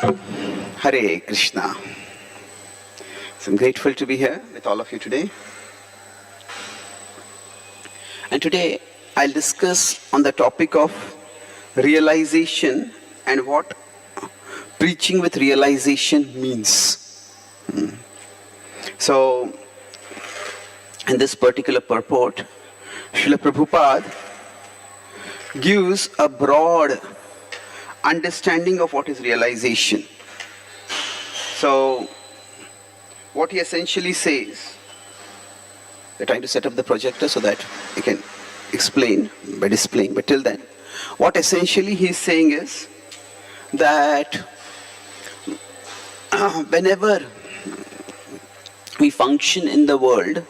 Hare Krishna. So I'm grateful to be here with all of you today. And today I'll discuss on the topic of realization and what preaching with realization means. So, in this particular purport, Srila Prabhupada gives a broad understanding of what is realization. So, what he essentially says, we're trying to set up the projector so that I can explain by displaying, but till then, what essentially he's saying is that whenever we function in the world,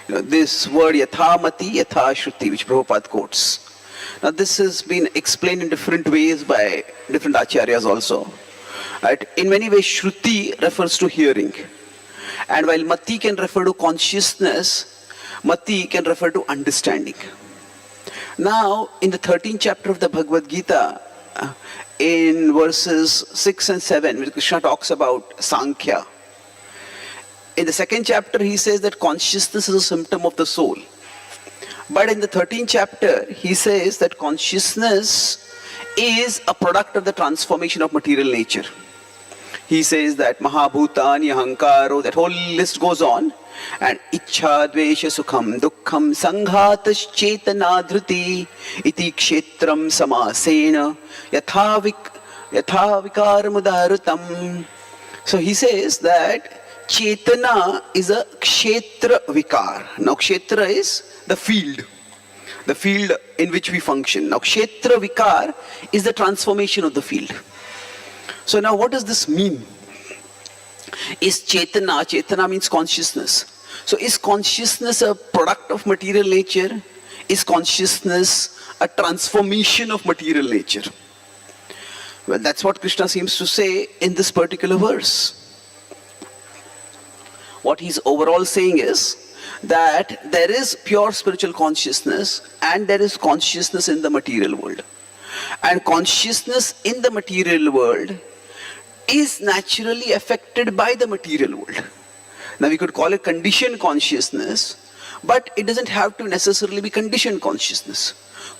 this word yathamati yathashruti, which Prabhupada quotes. Now this has been explained in different ways by different Acharyas also. Right? In many ways, Shruti refers to hearing. And while Mati can refer to consciousness, Mati can refer to understanding. Now, in the 13th chapter of the Bhagavad Gita, in verses 6 and 7, when Krishna talks about Sankhya, in the 2nd chapter, he says that consciousness is a symptom of the soul. But in the 13th chapter, he says that consciousness is a product of the transformation of material nature. He says that Mahabhutani, Ahankaro, that whole list goes on. And Ichha, Dvesha, Sukham, Dukkham, Sanghatas, Chetana, Dhruti, Iti Kshetram, Samasena, Yathavikaram, So he says that Chetana is a Kshetra Vikar. Now Kshetra is the field in which we function. Now Kshetra Vikar is the transformation of the field. So now what does this mean? Is Chetana means consciousness. So is consciousness a product of material nature? Is consciousness a transformation of material nature? Well, that's what Krishna seems to say in this particular verse. What he's overall saying is that there is pure spiritual consciousness and there is consciousness in the material world. And consciousness in the material world is naturally affected by the material world. Now we could call it conditioned consciousness, but it doesn't have to necessarily be conditioned consciousness.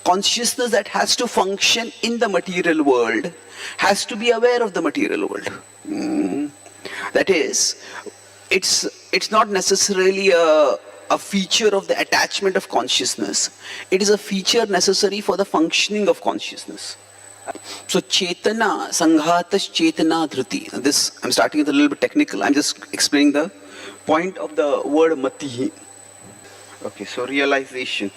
Consciousness that has to function in the material world has to be aware of the material world. That is, it's not necessarily a feature of the attachment of consciousness. It is a feature necessary for the functioning of consciousness. So Chetana, Sanghatas Chetana Dhruti. This, I'm starting with a little bit technical. I'm just explaining the point of the word Mati. Okay, so realization.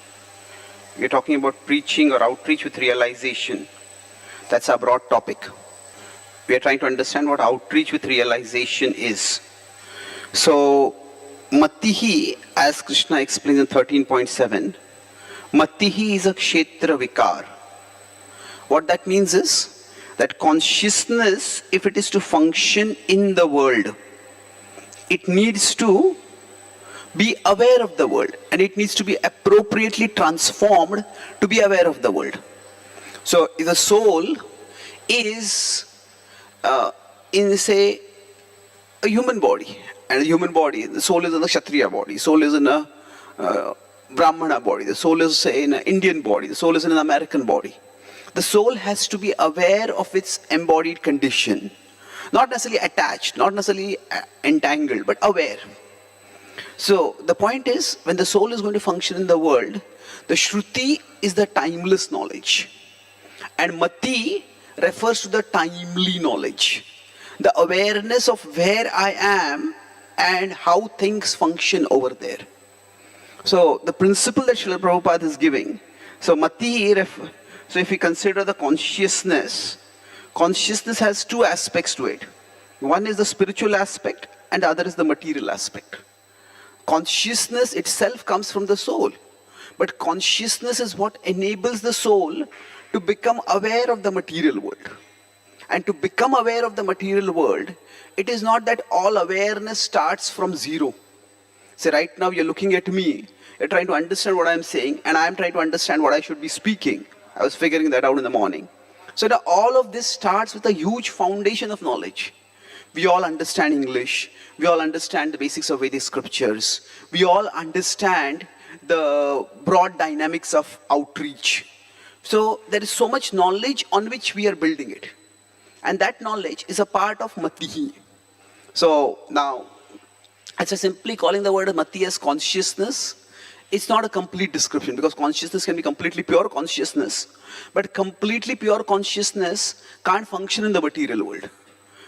We're talking about preaching or outreach with realization. That's our broad topic. We are trying to understand what outreach with realization is. So, Matihi, as Krishna explains in 13.7, Matihi is a Kshetra Vikar. What that means is that consciousness, if it is to function in the world, it needs to be aware of the world and it needs to be appropriately transformed to be aware of the world. So, if the soul is in, say, a human body, and the human body, the soul is in a Kshatriya body, soul is in a Brahmana body, the soul is, say, in an Indian body, the soul is in an American body. The soul has to be aware of its embodied condition. Not necessarily attached, not necessarily entangled, but aware. So, the point is, when the soul is going to function in the world, the Shruti is the timeless knowledge. And Mati refers to the timely knowledge. The awareness of where I am and how things function over there. So the principle that Srila Prabhupada is giving, so so if we consider the consciousness has two aspects to it. One is the spiritual aspect and the other is the material aspect. Consciousness itself comes from the soul, but consciousness is what enables the soul to become aware of the material world. And to become aware of the material world, it is not that all awareness starts from zero. Say right now you're looking at me, you're trying to understand what I'm saying, and I'm trying to understand what I should be speaking. I was figuring that out in the morning. So now all of this starts with a huge foundation of knowledge. We all understand English. We all understand the basics of Vedic scriptures. We all understand the broad dynamics of outreach. So there is so much knowledge on which we are building it. And that knowledge is a part of Matihi. So now, as I simply calling the word Mati as consciousness, it's not a complete description, because consciousness can be completely pure consciousness. But completely pure consciousness can't function in the material world,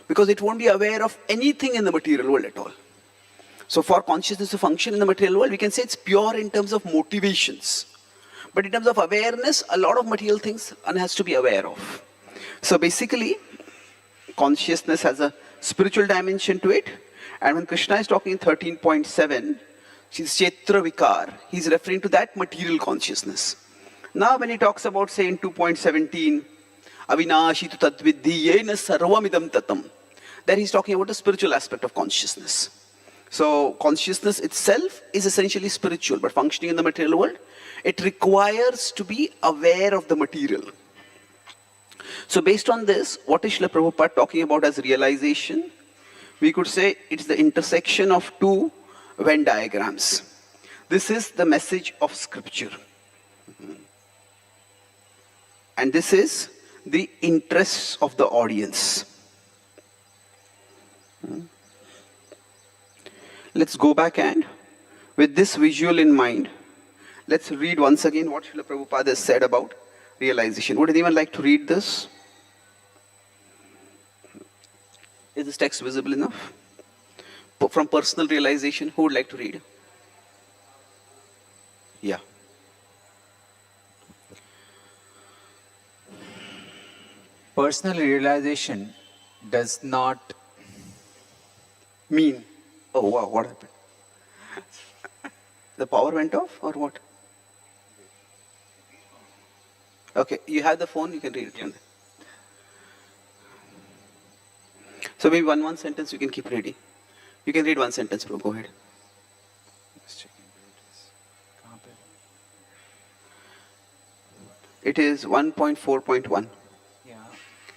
because it won't be aware of anything in the material world at all. So for consciousness to function in the material world, we can say it's pure in terms of motivations. But in terms of awareness, a lot of material things one has to be aware of. So basically, consciousness has a spiritual dimension to it. And when Krishna is talking in 13.7, she's Chetra Vikar, he's referring to that material consciousness. Now when he talks about, say, in 2.17, Avinashi tu tadvidhi yena sarvamidam tatam, there he's talking about the spiritual aspect of consciousness. So consciousness itself is essentially spiritual, but functioning in the material world, it requires to be aware of the material. So based on this, what is Srila Prabhupada talking about as realization? We could say it's the intersection of two Venn diagrams. This is the message of scripture. And this is the interests of the audience. Let's go back, and with this visual in mind, let's read once again what Srila Prabhupada has said about realization. Would anyone like to read this? Is this text visible enough? From personal realization, who would like to read? Yeah. Personal realization does not mean. Oh wow, what happened? The power went off or what? Okay, you have the phone, you can read it. Yeah. So maybe one sentence you can keep reading. You can read one sentence, bro. Go ahead. It is 1.4.1. Yeah.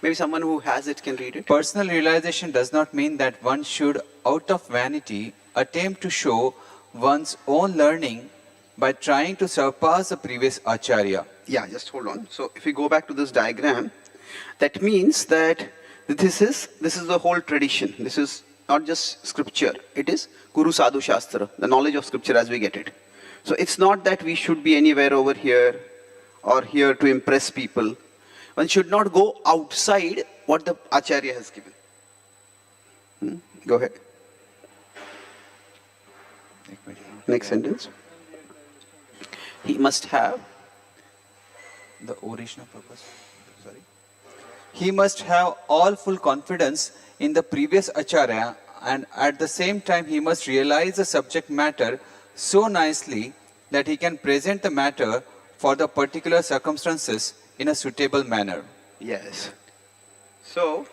Maybe someone who has it can read it. Personal realization does not mean that one should, out of vanity, attempt to show one's own learning by trying to surpass the previous Acharya. Yeah, just hold on. So if we go back to this diagram, that means that this is the whole tradition. This is not just scripture. It is Guru Sadhu Shastra, the knowledge of scripture as we get it. So it's not that we should be anywhere over here or here to impress people. One should not go outside what the Acharya has given. Go ahead. Next sentence. He must have the original purpose. Sorry. He must have all full confidence in the previous Acharya, and at the same time he must realize the subject matter so nicely that he can present the matter for the particular circumstances in a suitable manner. Yes. So,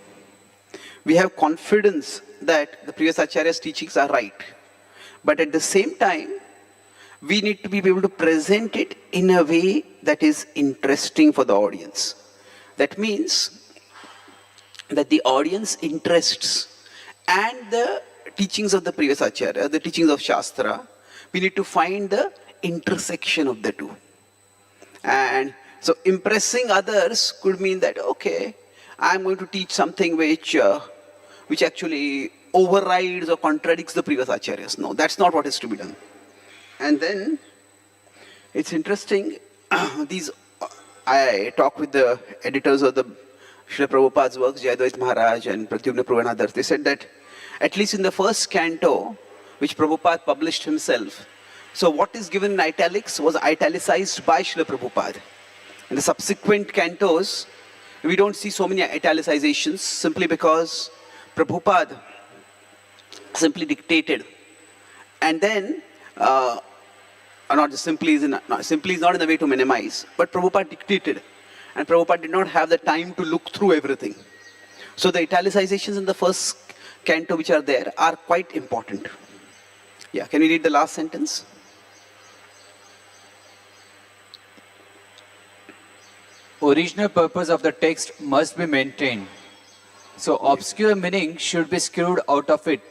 we have confidence that the previous Acharya's teachings are right. But at the same time, we need to be able to present it in a way that is interesting for the audience. That means that the audience interests and the teachings of the previous Acharya, the teachings of Shastra, we need to find the intersection of the two. And so impressing others could mean that, okay, I'm going to teach something which actually overrides or contradicts the previous Acharyas. No, that's not what is to be done. And then, it's interesting, I talk with the editors of the Srila Prabhupada's works, Jayadvait Maharaj and Pradyumna Prabhu and others. They said that at least in the first canto, which Prabhupada published himself, so what is given in italics was italicized by Srila Prabhupada. In the subsequent cantos, we don't see so many italicizations simply because Prabhupada simply dictated. And then, not just simply is not in the way to minimize, but Prabhupada dictated. And Prabhupada did not have the time to look through everything. So the italicizations in the first canto which are there are quite important. Yeah, can we read the last sentence? Original purpose of the text must be maintained. So obscure meaning should be screwed out of it.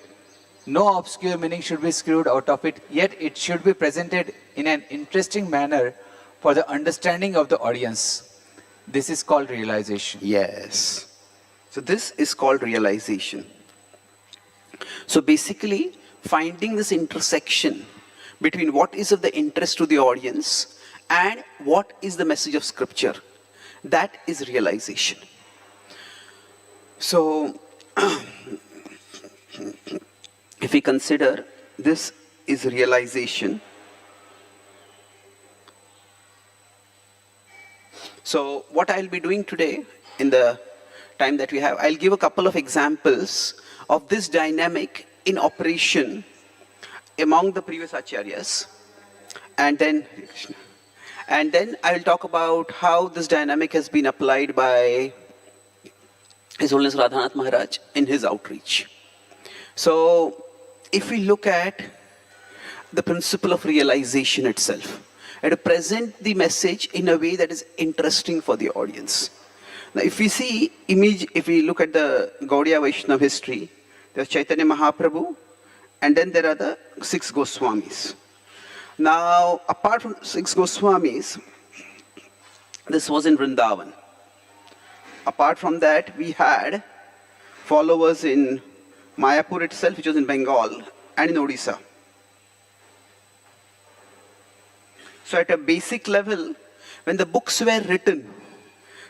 No obscure meaning should be screwed out of it, yet it should be presented in an interesting manner for the understanding of the audience. This is called realization. Yes. So this is called realization. So basically, finding this intersection between what is of the interest to the audience and what is the message of scripture, that is realization. So, if we consider this is realization, so what I'll be doing today in the time that we have, I'll give a couple of examples of this dynamic in operation among the previous Acharyas, and then I'll talk about how this dynamic has been applied by His Holiness Radhanath Maharaj in his outreach. So, if we look at the principle of realization itself, and to present the message in a way that is interesting for the audience. Now, if we see if we look at the Gaudiya Vaishnava history, there's Chaitanya Mahaprabhu, and then there are the 6 Goswamis. Now, apart from 6 Goswamis, this was in Vrindavan. Apart from that, we had followers in Mayapur itself, which was in Bengal, and in Odisha. So at a basic level, when the books were written,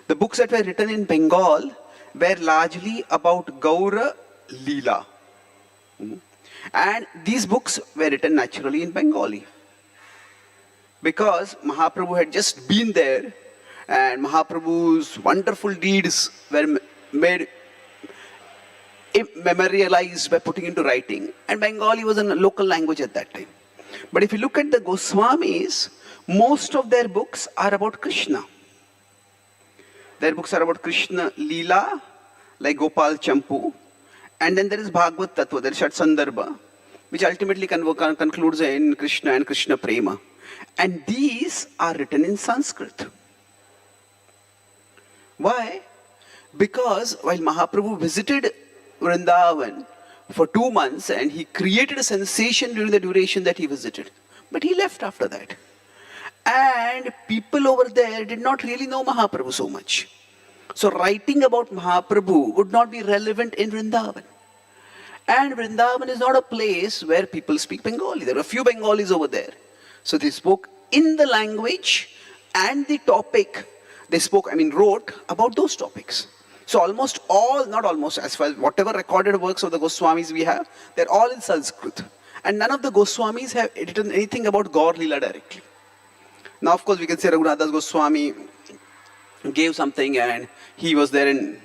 the books that were written in Bengal were largely about Gaura Leela. And these books were written naturally in Bengali. Because Mahaprabhu had just been there, and Mahaprabhu's wonderful deeds were made memorialized by putting into writing. And Bengali was a local language at that time. But if you look at the Goswamis, most of their books are about Krishna. Their books are about Krishna Leela, like Gopal Champu. And then there is Bhagavad Tattva, there is Shat Sandarbha, which ultimately concludes in Krishna and Krishna Prema. And these are written in Sanskrit. Why? Because while Mahaprabhu visited Vrindavan for 2 months and he created a sensation during the duration that he visited, but he left after that. And people over there did not really know Mahaprabhu so much. So writing about Mahaprabhu would not be relevant in Vrindavan. And Vrindavan is not a place where people speak Bengali. There are a few Bengalis over there. So they spoke in the language and the topic they wrote about those topics. So almost all, not almost, as far as whatever recorded works of the Goswamis we have, they're all in Sanskrit. And none of the Goswamis have written anything about Gaur Leela directly. Now, of course, we can say Raghunath Goswami gave something, and he was there in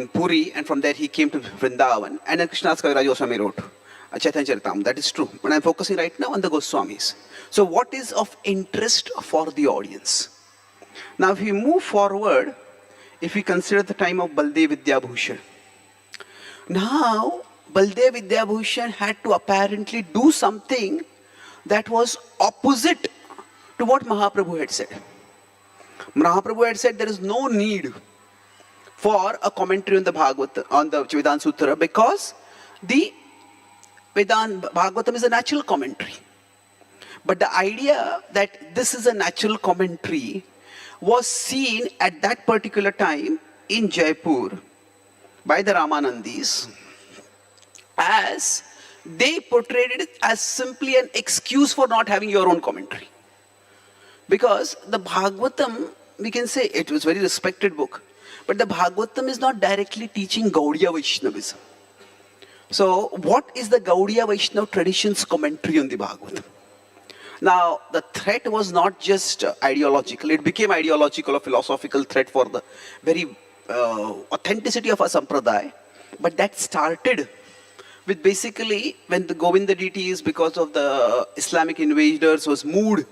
Puri, and from there he came to Vrindavan. And then Krishnadas Kaviraj Goswami wrote Chaitanya Charitamrita. That is true. But I'm focusing right now on the Goswamis. So what is of interest for the audience? Now, if we move forward, if we consider the time of Baldev Vidyabhushan. Now, Baldev Vidyabhushan had to apparently do something that was opposite to what Mahaprabhu had said. Mahaprabhu had said there is no need for a commentary on the Vedanta Sutra, because the Bhagavatam is a natural commentary. But the idea that this is a natural commentary was seen at that particular time in Jaipur by the Ramanandis as they portrayed it as simply an excuse for not having your own commentary. Because the Bhagavatam, we can say it was a very respected book, but the Bhagavatam is not directly teaching Gaudiya Vaishnavism. So what is the Gaudiya Vaishnava tradition's commentary on the Bhagavatam? Now, the threat was not just ideological, it became ideological or philosophical threat for the very authenticity of our sampradaya. But that started with basically when the Govinda deities, because of the Islamic invaders, was moved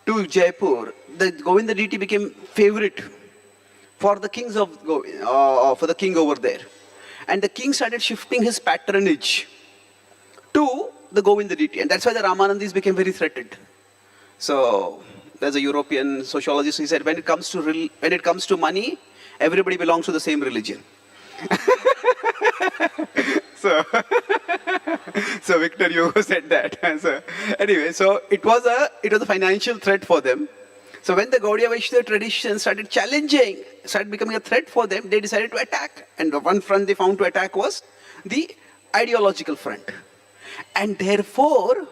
to Jaipur. The Govinda deity became favorite for the kings for the king over there. And the king started shifting his patronage to the Govinda deity. And that's why the Ramanandis became very threatened. So there's a European sociologist, he said, when it comes to money, everybody belongs to the same religion. So, so Victor Hugo said that. So, anyway, so it was a financial threat for them. So when the Gaudiya Vaishnava tradition started becoming a threat for them, they decided to attack. And the one front they found to attack was the ideological front. And therefore,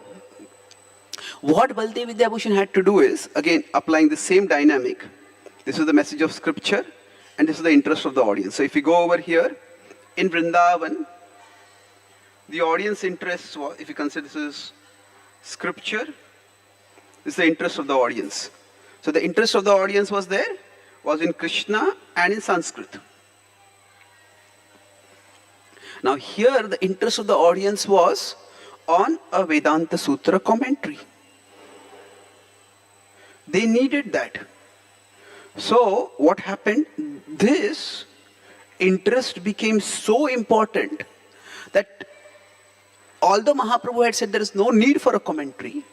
what Baldev Vidyabhushan had to do is, again, applying the same dynamic. This is the message of scripture, and this is the interest of the audience. So if we go over here, in Vrindavan, the audience interest was, if you consider this is scripture, this is the interest of the audience. So the interest of the audience was in Krishna and in Sanskrit. Now here the interest of the audience was on a Vedanta Sutra commentary. They needed that. So what happened? This interest became so important that although Mahaprabhu had said there is no need for a commentary,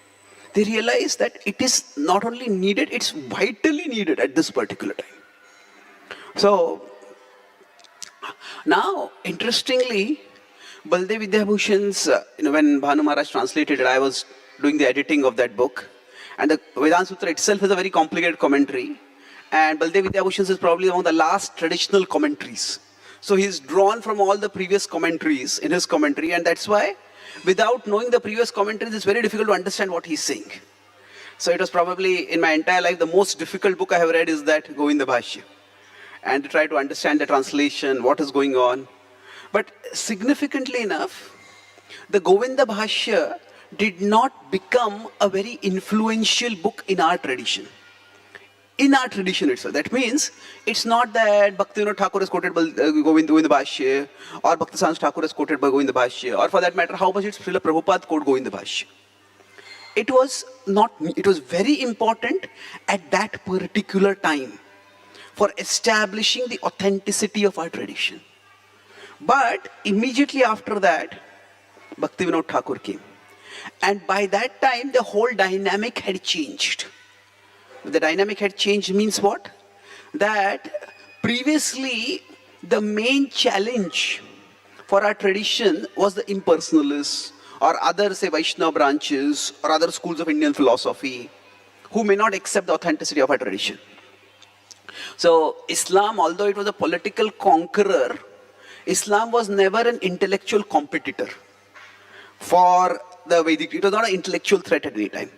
they realized that it is not only needed, it's vitally needed at this particular time. So, now, interestingly, Baldev Vidyabhushan's, when Bhanu Maharaj translated it, I was doing the editing of that book. And the Vedanta Sutra itself is a very complicated commentary. And Baldev Vidyabhushan's is probably one of the last traditional commentaries. So he's drawn from all the previous commentaries in his commentary, and that's why without knowing the previous commentaries, it's very difficult to understand what he's saying. So it was probably, in my entire life, the most difficult book I have read is that Govinda Bhashya. And to try to understand the translation, what is going on. But significantly enough, the Govinda Bhashya did not become a very influential book in our tradition. In our tradition itself. That means, it's not that Bhaktivinoda Thakur has quoted Govinda Bhashya, or Bhaktivedanta Thakur has quoted Govinda Bhashya, or for that matter, how much it's Srila Prabhupada quote Govinda Bhashya. It was very important at that particular time for establishing the authenticity of our tradition. But immediately after that, Bhaktivinoda Thakur came. And by that time, the whole dynamic had changed. The dynamic had changed means what? That previously the main challenge for our tradition was the impersonalists or other, say, Vaishnava branches or other schools of Indian philosophy who may not accept the authenticity of our tradition. So Islam, although it was a political conqueror, Islam was never an intellectual competitor for the Vedic. It was not an intellectual threat at any time.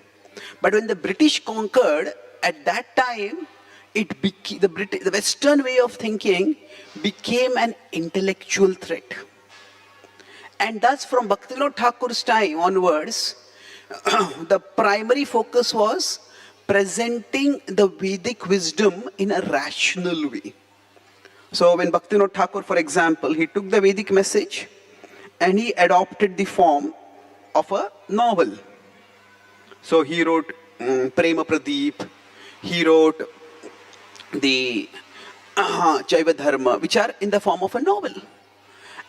But when the British conquered, at that time, the Western way of thinking became an intellectual threat. And thus, from Bhaktivinoda Thakur's time onwards, the primary focus was presenting the Vedic wisdom in a rational way. So when Bhaktivinoda Thakur, for example, he took the Vedic message and he adopted the form of a novel. So he wrote Prema Pradeep, he wrote the Jaiva Dharma, which are in the form of a novel.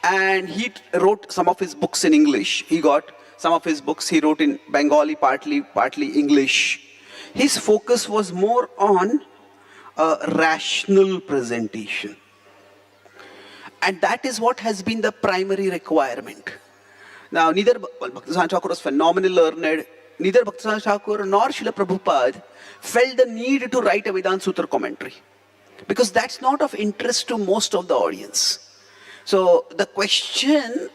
And he wrote some of his books in English. He got some of his books he wrote in Bengali, partly English. His focus was more on a rational presentation. And that is what has been the primary requirement. Now, neither Bhaktivedanta Thakur was phenomenally learned, neither Bhaktivedanta Thakur nor Srila Prabhupada felt the need to write a Vedanta Sutra commentary. Because that's not of interest to most of the audience. So the question,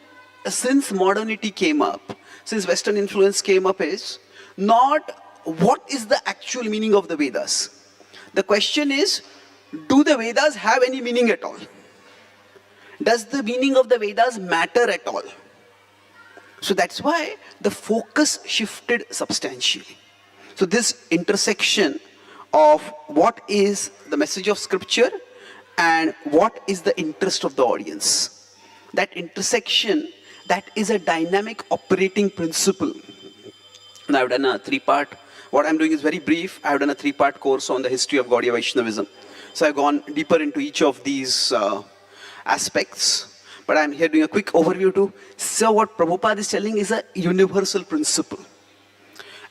since modernity came up, since Western influence came up, is not what is the actual meaning of the Vedas. The question is, do the Vedas have any meaning at all? Does the meaning of the Vedas matter at all? So that's why the focus shifted substantially. So this intersection of what is the message of scripture and what is the interest of the audience. That intersection, that is a dynamic operating principle. Now I've done a three-part, what I'm doing is very brief. I've done a three-part course on the history of Gaudiya Vaishnavism. So I've gone deeper into each of these aspects. But I'm here doing a quick overview to. So what Prabhupada is telling is a universal principle.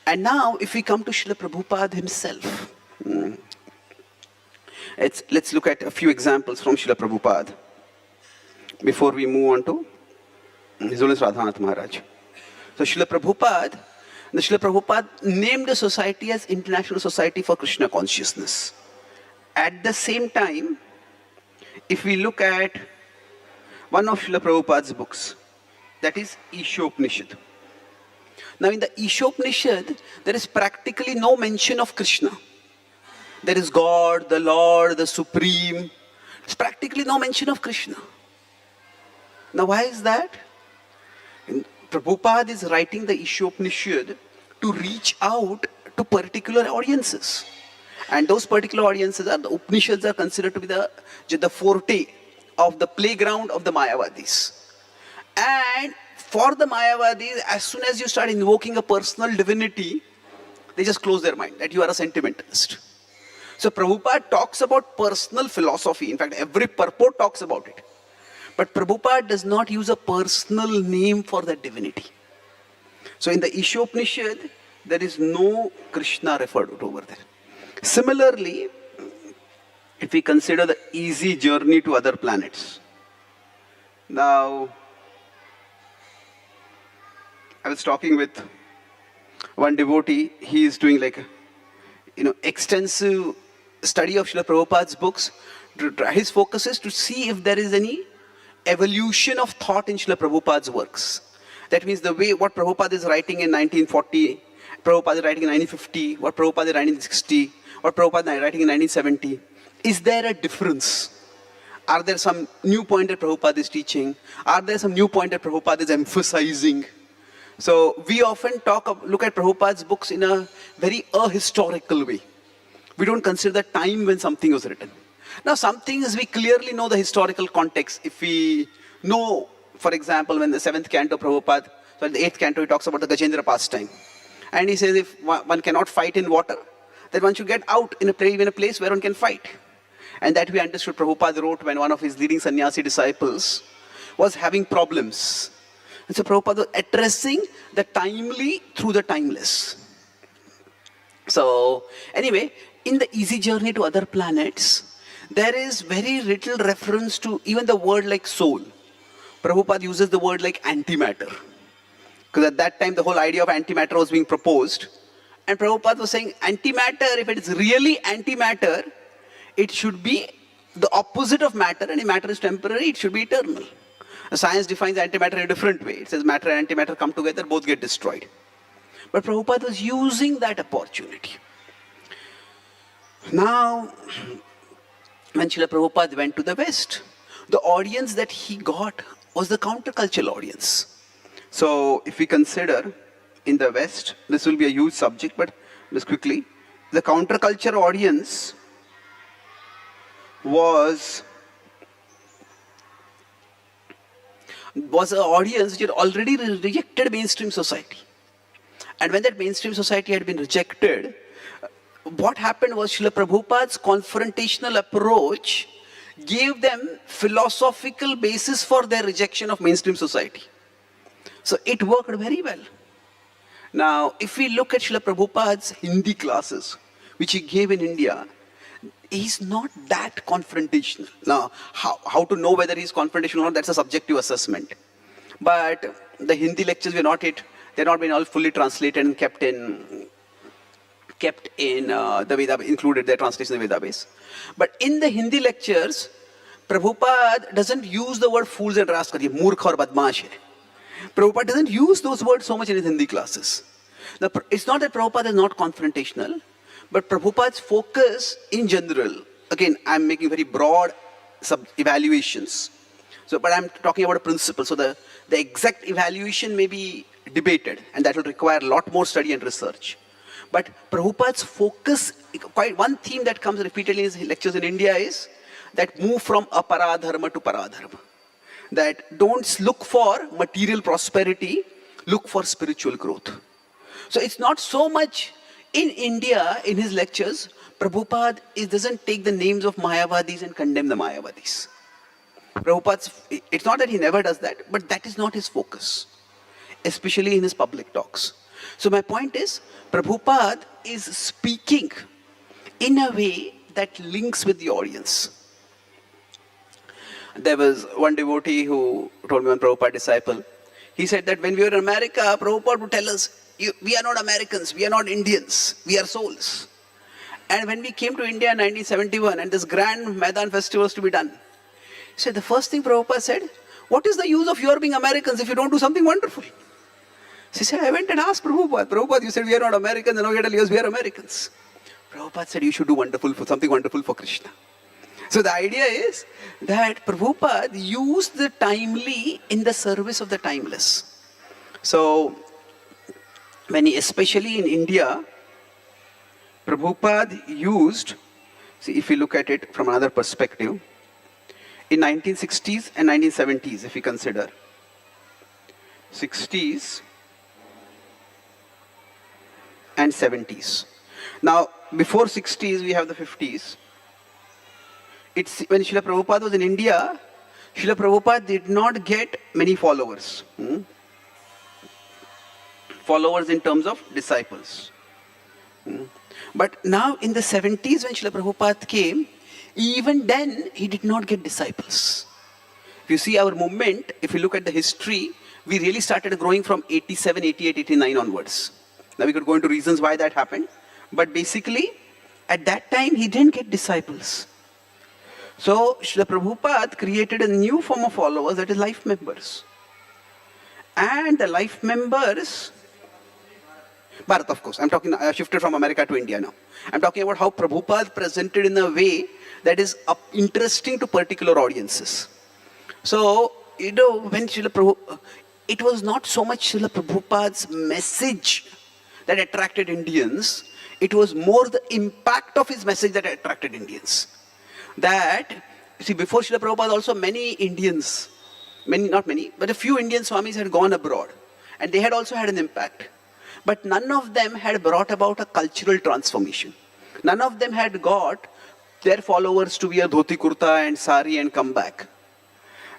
And now, if we come to Srila Prabhupada himself, let's look at a few examples from Srila Prabhupada before we move on to His Holiness Radhanath Maharaj. So Srila Prabhupada named the society as International Society for Krishna Consciousness. At the same time, if we look at one of Srila Prabhupada's books, that is Ishopanishad. Now in the Ishopanishad, there is practically no mention of Krishna. There is God, the Lord, the Supreme. There's practically no mention of Krishna. Now why is that? Prabhupada is writing the Ishopanishad to reach out to particular audiences. And those particular audiences are, the Upanishads are considered to be the forte of the playground of the Mayavadis. And for the Mayavadis, as soon as you start invoking a personal divinity, they just close their mind that you are a sentimentalist. So Prabhupada talks about personal philosophy. In fact, every purport talks about it. But Prabhupada does not use a personal name for that divinity. So in the Ishopanishad, there is no Krishna referred to over there. Similarly, if we consider the easy journey to other planets. Now, I was talking with one devotee. He is doing like extensive study of Srila Prabhupada's books. His focus is to see if there is any evolution of thought in Srila Prabhupada's works. That means the way what Prabhupada is writing in 1940, Prabhupada is writing in 1950, what Prabhupada is writing in 1960, what Prabhupada is writing in 1970. Is there a difference? Are there some new point that Prabhupada is teaching? Are there some new point that Prabhupada is emphasizing? So we often look at Prabhupada's books in a very ahistorical way. We don't consider the time when something was written. Now some things we clearly know the historical context. If we know, for example, when the 7th canto Prabhupada, the 8th canto, he talks about the Gajendra pastime. And he says if one cannot fight in water, then one should get out in a place where one can fight. And that we understood Prabhupada wrote when one of his leading sannyasi disciples was having problems. And so Prabhupada was addressing the timely through the timeless. So anyway, in the easy journey to other planets, there is very little reference to even the word like soul. Prabhupada uses the word like antimatter. Because at that time the whole idea of antimatter was being proposed. And Prabhupada was saying antimatter, if it is really antimatter, it should be the opposite of matter, and if matter is temporary, it should be eternal. Science defines antimatter in a different way. It says matter and antimatter come together, both get destroyed. But Prabhupada was using that opportunity. Now, when Srila Prabhupada went to the West, the audience that he got was the countercultural audience. So, if we consider in the West, this will be a huge subject, but just quickly, the counterculture audience was an audience which had already rejected mainstream society. And when that mainstream society had been rejected, what happened was Srila Prabhupada's confrontational approach gave them philosophical basis for their rejection of mainstream society. So it worked very well. Now, if we look at Srila Prabhupada's Hindi classes, which he gave in India, he's not that confrontational. Now, how to know whether he's confrontational or not, that's a subjective assessment. But the Hindi lectures they're not been all fully translated and kept in the Veda, included their translation in the Veda base. But in the Hindi lectures, Prabhupada doesn't use the word fools and rascals, murkh aur badmash hai. Prabhupada doesn't use those words so much in his Hindi classes. Now, it's not that Prabhupada is not confrontational, but Prabhupada's focus in general, again, I'm making very broad evaluations. But I'm talking about a principle. So the exact evaluation may be debated, and that will require a lot more study and research. But Prabhupada's focus, one theme that comes repeatedly in his lectures in India is that move from aparadharma to paradharma. That don't look for material prosperity, look for spiritual growth. So it's not so much in India, in his lectures, Prabhupada doesn't take the names of Mayavadis and condemn the Mayavadis. It's not that he never does that, but that is not his focus, especially in his public talks. So my point is, Prabhupada is speaking in a way that links with the audience. There was one devotee who told me, one Prabhupada disciple, he said that when we were in America, Prabhupada would tell us, we are not Americans, we are not Indians, we are souls. And when we came to India in 1971 and this grand Maidan festival was to be done, he said, the first thing Prabhupada said, what is the use of your being Americans if you don't do something wonderful? So he said, I went and asked Prabhupada, Prabhupada, you said we are not Americans, and now you tell us we are Americans. Prabhupada said, you should do something wonderful for Krishna. So the idea is that Prabhupada used the timely in the service of the timeless. So, especially in India, Prabhupada used, see if you look at it from another perspective, in 1960s and 1970s, if you consider, 60s and 70s. Now, before 60s, we have the 50s. It's when Srila Prabhupada was in India, Srila Prabhupada did not get many followers. Followers in terms of disciples. But now in the 70s when Srila Prabhupada came, even then he did not get disciples. If you see our movement, if you look at the history, we really started growing from 87, 88, 89 onwards. Now we could go into reasons why that happened. But basically, at that time he didn't get disciples. So Srila Prabhupada created a new form of followers, that is life members. And the life members, Bharat of course, I shifted from America to India now. I'm talking about how Prabhupada presented in a way that is interesting to particular audiences. So, when Srila Prabhupada, it was not so much Srila Prabhupada's message that attracted Indians, it was more the impact of his message that attracted Indians. That, see, before Srila Prabhupada also many Indians, not many, but a few Indian Swamis had gone abroad. And they had also had an impact. But none of them had brought about a cultural transformation. None of them had got their followers to wear dhoti kurta and sari and come back.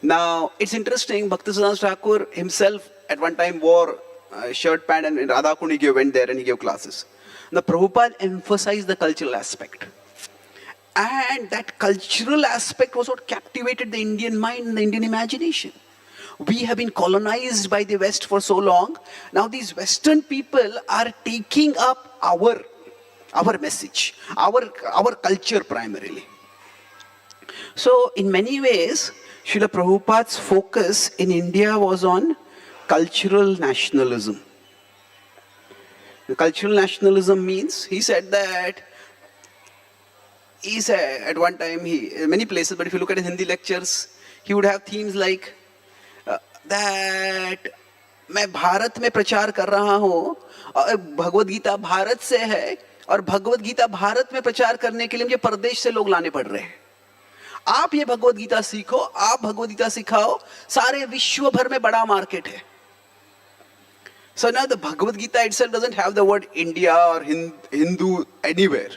Now, it's interesting, Bhaktisiddhanta Thakur himself at one time wore a shirt pant and Radha Kund went there and he gave classes. Now, Prabhupada emphasized the cultural aspect. And that cultural aspect was what captivated the Indian mind and the Indian imagination. We have been colonized by the West for so long. Now these Western people are taking up our message, our culture primarily. So in many ways, Srila Prabhupada's focus in India was on cultural nationalism. The cultural nationalism means, he said at one time, many places, but if you look at his Hindi lectures, he would have themes like that मैं भारत में प्रचार कर रहा हूँ और भगवद गीता भारत से है और भगवद गीता भारत में प्रचार करने के लिए मुझे परदेश से लोग लाने पड़ रहे हैं. आप ये भगवद गीता सीखो, आप भगवद गीता सिखाओ, सारे विश्व भर में बड़ा मार्केट है. So now the Bhagavad Gita itself doesn't have the word India or Hindu anywhere.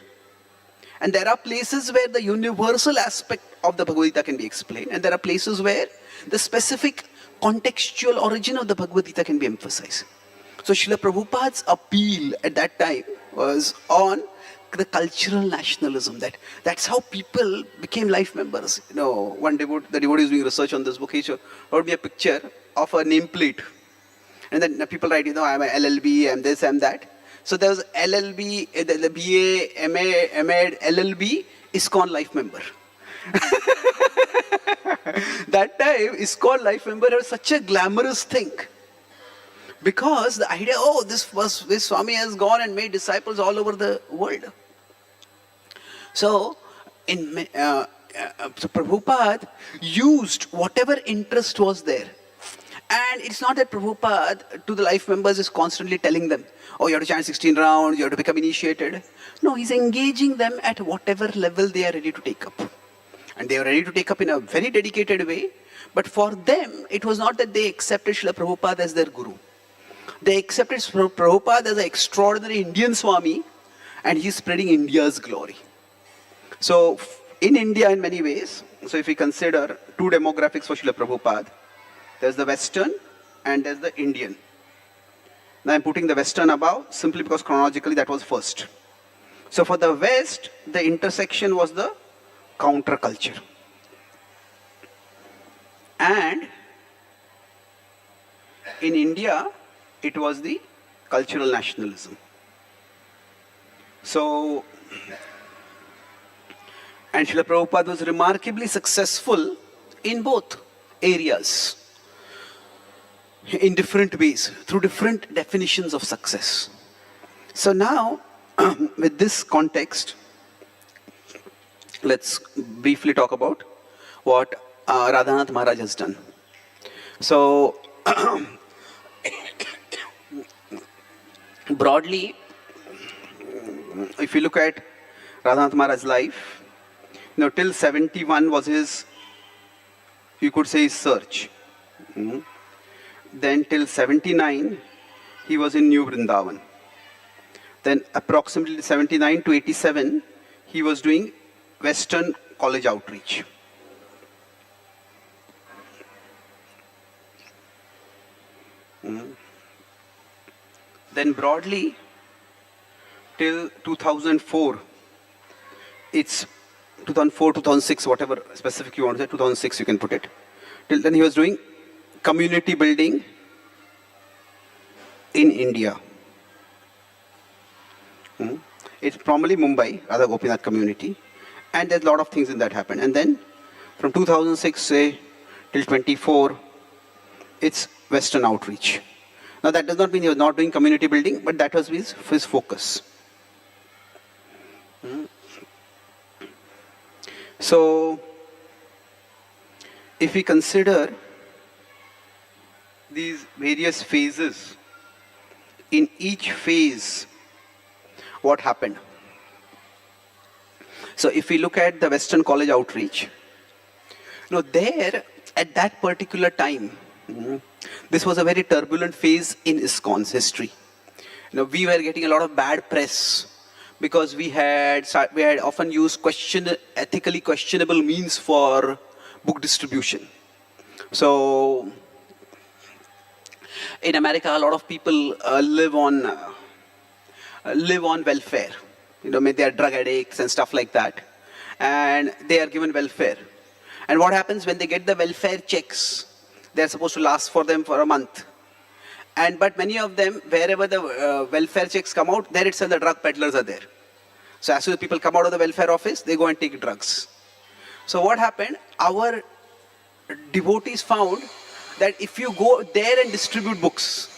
And there are places where the universal aspect of the Bhagavad Gita can be explained, and there are places where the specific contextual origin of the Bhagavad Gita can be emphasized. So Srila Prabhupada's appeal at that time was on the cultural nationalism. That's how people became life members. One devotee, the devotee is doing research on this book. He showed me a picture of a nameplate. And then people write, I'm a LLB, I'm this, I'm that. So there was LLB, the BA, MA, MAd, LLB, ISKCON life member. That time, ISKCON life member was such a glamorous thing. Because the idea, this Swami has gone and made disciples all over the world. So, so Prabhupada used whatever interest was there. And it's not that Prabhupada to the life members is constantly telling them, you have to chant 16 rounds, you have to become initiated. No, he's engaging them at whatever level they are ready to take up. And they are ready to take up in a very dedicated way. But for them, it was not that they accepted Srila Prabhupada as their guru. They accepted Prabhupada as an extraordinary Indian Swami, and he's spreading India's glory. So, in India in many ways, so if we consider two demographics for Srila Prabhupada, there's the Western and there's the Indian. Now I'm putting the Western above simply because chronologically that was first. So for the West, the intersection was the counterculture. And in India, it was the cultural nationalism. So, and Srila Prabhupada was remarkably successful in both areas, in different ways, through different definitions of success. So now, with this context, let's briefly talk about what Radhanath Maharaj has done. So, broadly, if you look at Radhanath Maharaj's life, till 71 was his, you could say, his search. Then till 79, he was in New Vrindavan. Then approximately 79 to 87, he was doing Western college outreach. Then broadly, till 2004, it's 2004, 2006, whatever specific you want to say, 2006 you can put it. Till then he was doing community building in India. It's primarily Mumbai, Radha Gopinath community. And there's a lot of things in that happened. And then from 2006, say, till 24, it's Western outreach. Now that does not mean he was not doing community building, but that was his focus. So, if we consider these various phases, in each phase, what happened? So if we look at the Western college outreach, there, at that particular time, this was a very turbulent phase in ISKCON's history. We were getting a lot of bad press because we had often used ethically questionable means for book distribution. So in America, a lot of people live on welfare. They are drug addicts and stuff like that, and they are given welfare. And what happens when they get the welfare checks? They are supposed to last for them for a month. But many of them, wherever the welfare checks come out, there itself the drug peddlers are there. So as soon as people come out of the welfare office, they go and take drugs. So what happened? Our devotees found that if you go there and distribute books,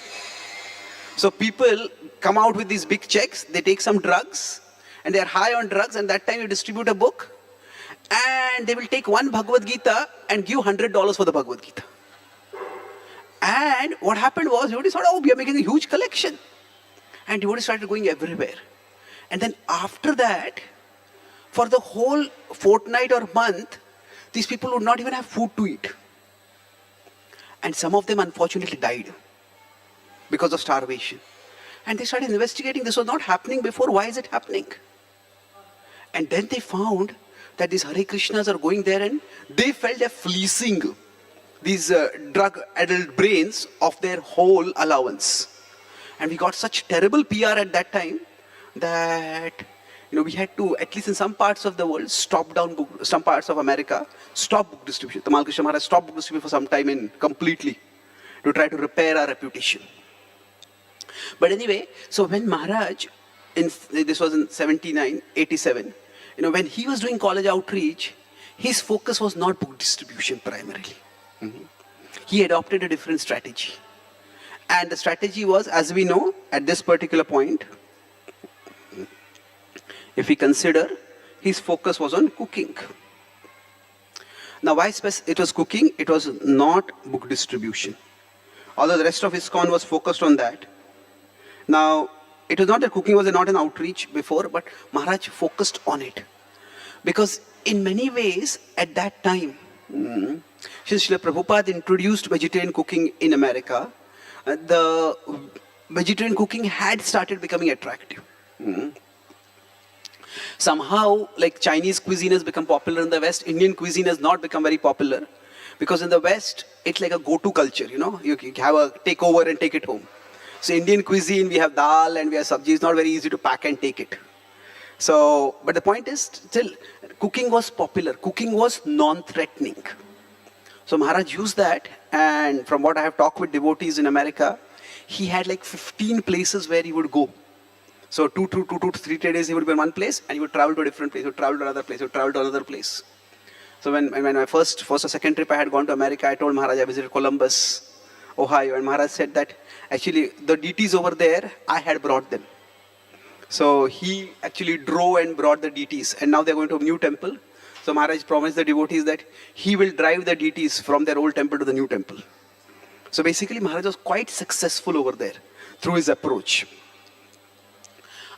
so people come out with these big checks, they take some drugs, and they are high on drugs, and that time you distribute a book, and they will take one Bhagavad Gita and give $100 for the Bhagavad Gita. And what happened was, devotees thought, we are making a huge collection. And devotees started going everywhere. And then after that, for the whole fortnight or month, these people would not even have food to eat. And some of them unfortunately died because of starvation. And they started investigating, this was not happening before, why is it happening? And then they found that these Hare Krishnas are going there and they felt they're fleecing these drug-addled brains of their whole allowance. And we got such terrible PR at that time that we had to, at least in some parts of the world, some parts of America, stop book distribution. Tamal Krishna Maharaj stopped book distribution for some time completely to try to repair our reputation. But anyway, so when Maharaj, this was in 79, 87, when he was doing college outreach, his focus was not book distribution primarily. He adopted a different strategy. And the strategy was, as we know, at this particular point, if we consider, his focus was on cooking. Now, why it was cooking? It was not book distribution. Although the rest of ISKCON was focused on that. Now, it was not that cooking was not an outreach before, but Maharaj focused on it. Because in many ways, at that time, since Srila Prabhupada introduced vegetarian cooking in America, the vegetarian cooking had started becoming attractive. Somehow, like Chinese cuisine has become popular in the West, Indian cuisine has not become very popular. Because in the West, it's like a go-to culture, you have a takeover and take it home. So Indian cuisine, we have dal and we have sabji. It's not very easy to pack and take it. So, but the point is still, cooking was popular. Cooking was non-threatening. So Maharaj used that, and from what I have talked with devotees in America, he had like 15 places where he would go. So 2 to 3 days he would be in one place, and he would travel to a different place, he would travel to another place, he would travel to another place. So when my first or second trip I had gone to America, I told Maharaj I visited Columbus, Ohio, and Maharaj said that actually the deities over there, I had brought them. So he actually drove and brought the deities, and now they're going to a new temple. So Maharaj promised the devotees that he will drive the deities from their old temple to the new temple. So basically Maharaj was quite successful over there through his approach.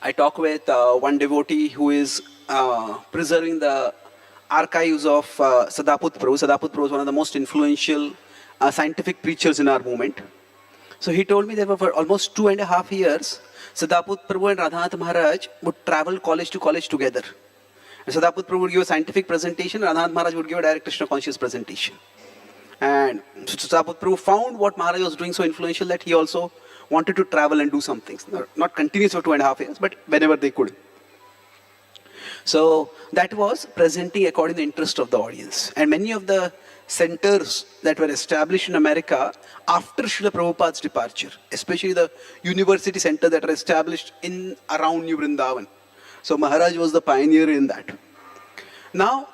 I talked with one devotee who is preserving the archives of Sadaput Prabhu. Sadaput Prabhu is one of the most influential scientific preachers in our movement. So he told me that for almost 2.5 years, Sadaput Prabhu and Radhanath Maharaj would travel college to college together. And Sadaput Prabhu would give a scientific presentation, Radhanath Maharaj would give a direct Krishna conscious presentation. And Sadaput Prabhu found what Maharaj was doing so influential that he also wanted to travel and do some things. Not continuous for 2.5 years, but whenever they could. So that was presenting according to the interest of the audience. And many of the centers that were established in America after Srila Prabhupada's departure, especially the university centers that are established in around New Vrindavan. So Maharaj was the pioneer in that. Now,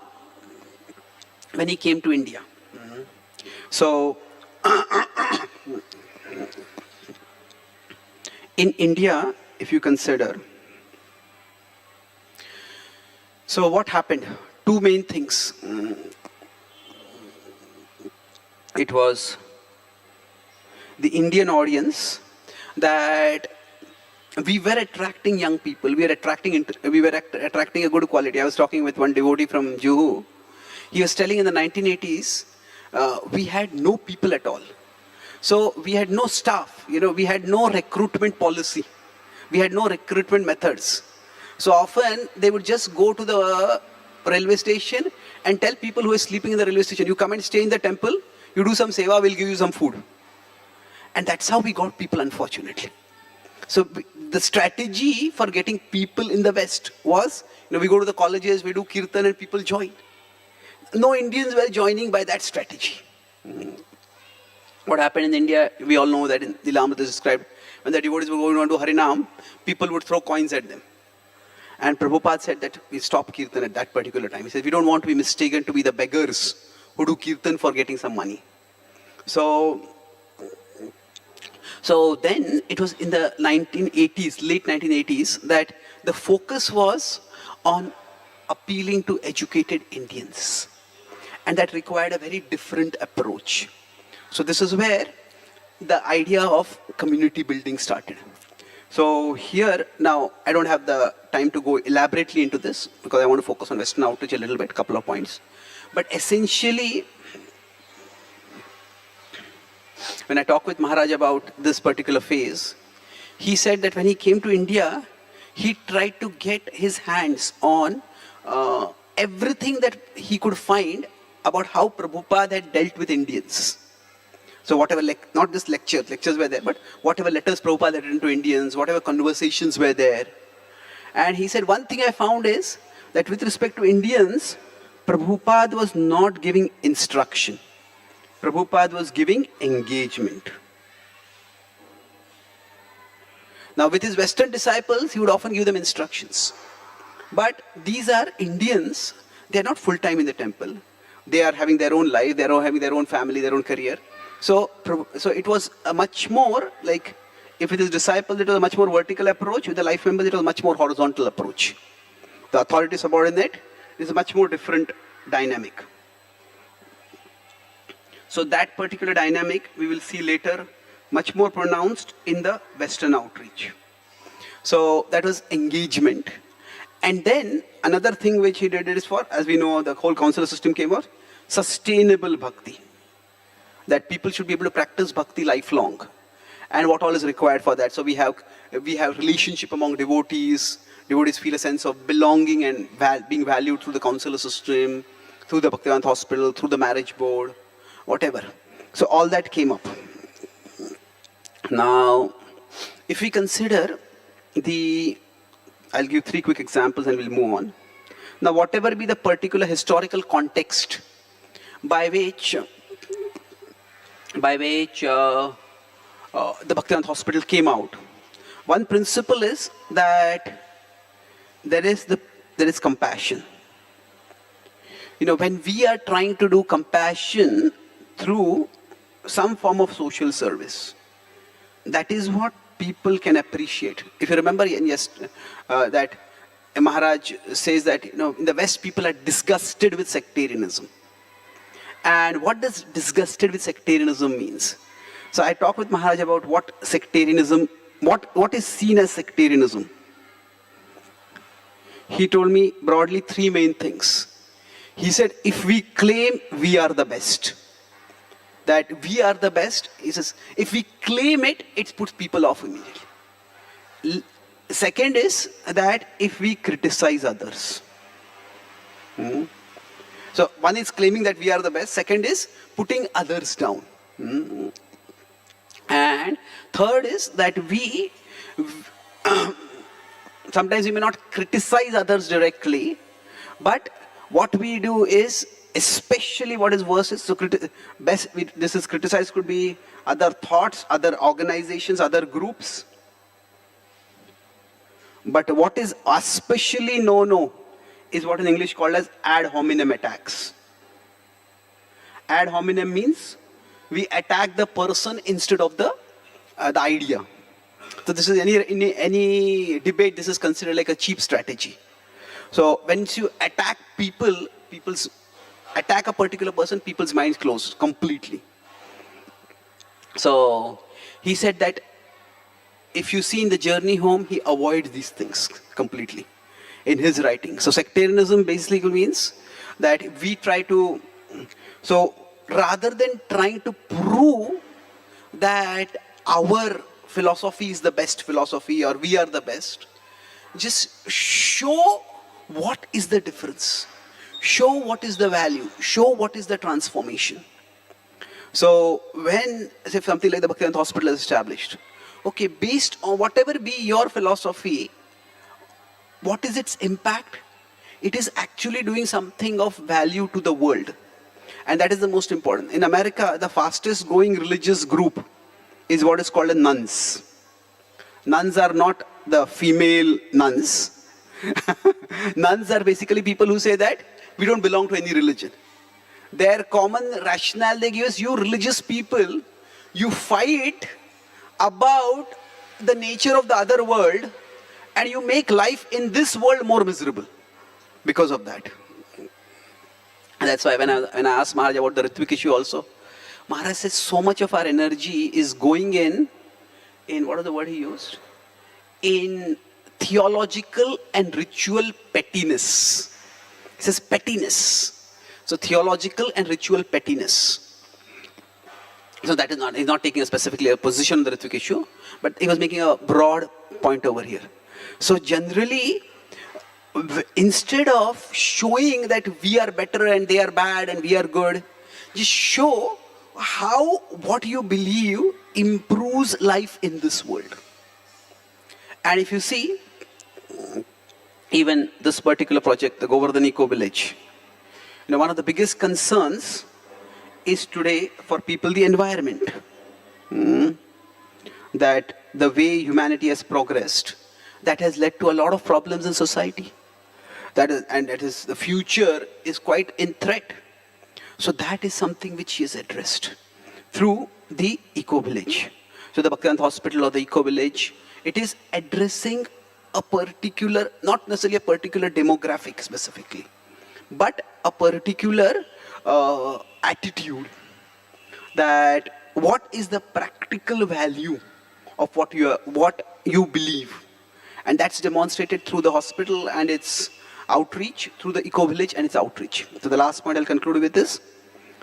when he came to India, so in India, if you consider, so what happened? Two main things. It was the Indian audience that we were attracting young people. We were attracting a good quality. I was talking with one devotee from Juhu. He was telling in the 1980s, we had no people at all. So we had no staff. We had no recruitment policy. We had no recruitment methods. So often they would just go to the railway station and tell people who are sleeping in the railway station, you come and stay in the temple, you do some seva, we'll give you some food. And that's how we got people, unfortunately. So the strategy for getting people in the West was, we go to the colleges, we do kirtan and people join. No Indians were joining by that strategy. What happened in India, we all know that in the Lamrit is described, when the devotees were going on to Harinam, people would throw coins at them. And Prabhupada said that we stopped kirtan at that particular time. He said, we don't want to be mistaken to be the beggars who do kirtan for getting some money. So then it was in the 1980s, late 1980s, that the focus was on appealing to educated Indians. And that required a very different approach. So this is where the idea of community building started. So here, now, I don't have the time to go elaborately into this because I want to focus on Western outreach a little bit, couple of points. But essentially, when I talk with Maharaj about this particular phase, he said that when he came to India, he tried to get his hands on everything that he could find about how Prabhupada had dealt with Indians. So whatever, not just lectures were there, but whatever letters Prabhupada had written to Indians, whatever conversations were there. And he said, one thing I found is that with respect to Indians, Prabhupada was not giving instruction. Prabhupada was giving engagement. Now with his Western disciples, he would often give them instructions. But these are Indians, they are not full-time in the temple. They are having their own life, they are having their own family, their own career. So it was a much more like, if it is disciples, it was a much more vertical approach. With the life members, it was a much more horizontal approach. The authority subordinate is a much more different dynamic. So that particular dynamic, we will see later, much more pronounced in the Western outreach. So that was engagement. And then another thing which he did is for, as we know, the whole consular system came out, sustainable bhakti. That people should be able to practice bhakti lifelong. And what all is required for that. So we have relationship among devotees. Devotees feel a sense of belonging and being valued through the consular system, through the Bhaktivedanta hospital, through the marriage board, whatever. So all that came up. Now, if we consider I'll give 3 quick examples and we'll move on. Now, whatever be the particular historical context by which the Bhaktivinoda Hospital came out, one principle is that there is compassion. When we are trying to do compassion through some form of social service, that is what people can appreciate. If you remember, yes, that Maharaj says that in the West people are disgusted with sectarianism. And what does disgusted with sectarianism means? So I talked with Maharaj about what sectarianism, what is seen as sectarianism. He told me broadly 3 main things. He said, if we claim we are the best, that we are the best, he says, if we claim it, it puts people off immediately. Second is that if we criticize others. So one is claiming that we are the best. Second is putting others down. And third is that we sometimes we may not criticize others directly, but what we do is, especially what is worse is this is criticized could be other thoughts, other organizations, other groups. But what is especially no is what in English called as ad hominem attacks. Ad hominem means we attack the person instead of the idea. So this is in any debate, this is considered like a cheap strategy. So when you attack attack a particular person, people's minds close completely. So he said that if you see in the journey home, he avoids these things completely in his writing. So sectarianism basically means that we try to, so rather than trying to prove that our philosophy is the best philosophy or we are the best, just show what is the difference, show what is the value, show what is the transformation. So when, say, something like the Bhaktivinoda Hospital is established, okay, based on whatever be your philosophy, what is its impact? It is actually doing something of value to the world. And that is the most important. In America, the fastest growing religious group is what is called a nuns. Nuns are not the female nuns. Nuns are basically people who say that we don't belong to any religion. Their common rationale they give is, you religious people, you fight about the nature of the other world and you make life in this world more miserable because of that. And that's why when I asked Maharaj about the Ritvik issue also, Maharaj says so much of our energy is going in what is the word he used? In theological and ritual pettiness. He says pettiness. So theological and ritual pettiness. So that is not, he's not taking specifically a position on the Ritvik issue, but he was making a broad point over here. So generally, instead of showing that we are better and they are bad and we are good, just show how what you believe improves life in this world. And if you see, even this particular project, the Govardhan Eco Village, one of the biggest concerns is today for people the environment. That the way humanity has progressed, that has led to a lot of problems in society. The future is quite in threat. So that is something which he has addressed through the Eco Village. So the Bhaktivinoda Hospital or the Eco Village, it is addressing a particular, not necessarily a particular demographic specifically, but a particular attitude, that what is the practical value of what you believe. And that's demonstrated through the hospital and its outreach, through the Eco Village and its outreach. So the last point I'll conclude with this.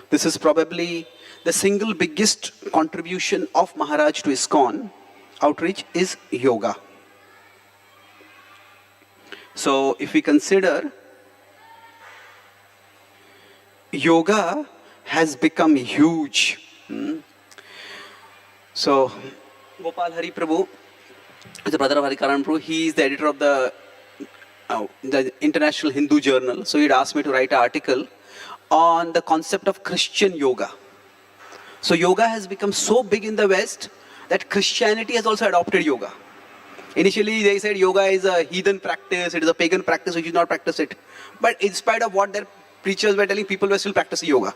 This is probably the single biggest contribution of Maharaj to ISKCON outreach is yoga. So if we consider, yoga has become huge. So Gopal Hari Prabhu, the brother of Harikaran Prabhu. He is the editor of the International Hindu Journal. So he'd asked me to write an article on the concept of Christian yoga. So yoga has become so big in the West that Christianity has also adopted yoga. Initially they said yoga is a heathen practice, it is a pagan practice, we should not practice it. But in spite of what their preachers were telling, people were still practicing yoga.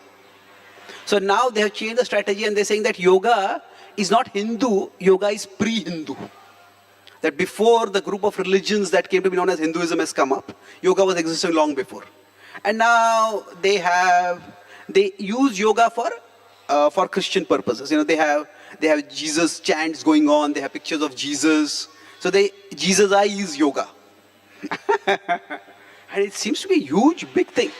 So now they have changed the strategy and they're saying that yoga is not Hindu, yoga is pre-Hindu. That before the group of religions that came to be known as Hinduism has come up, yoga was existing long before. And now they use yoga for Christian purposes. You know, they have Jesus chants going on, they have pictures of Jesus. So Jesus-ize yoga. And it seems to be a huge, big thing.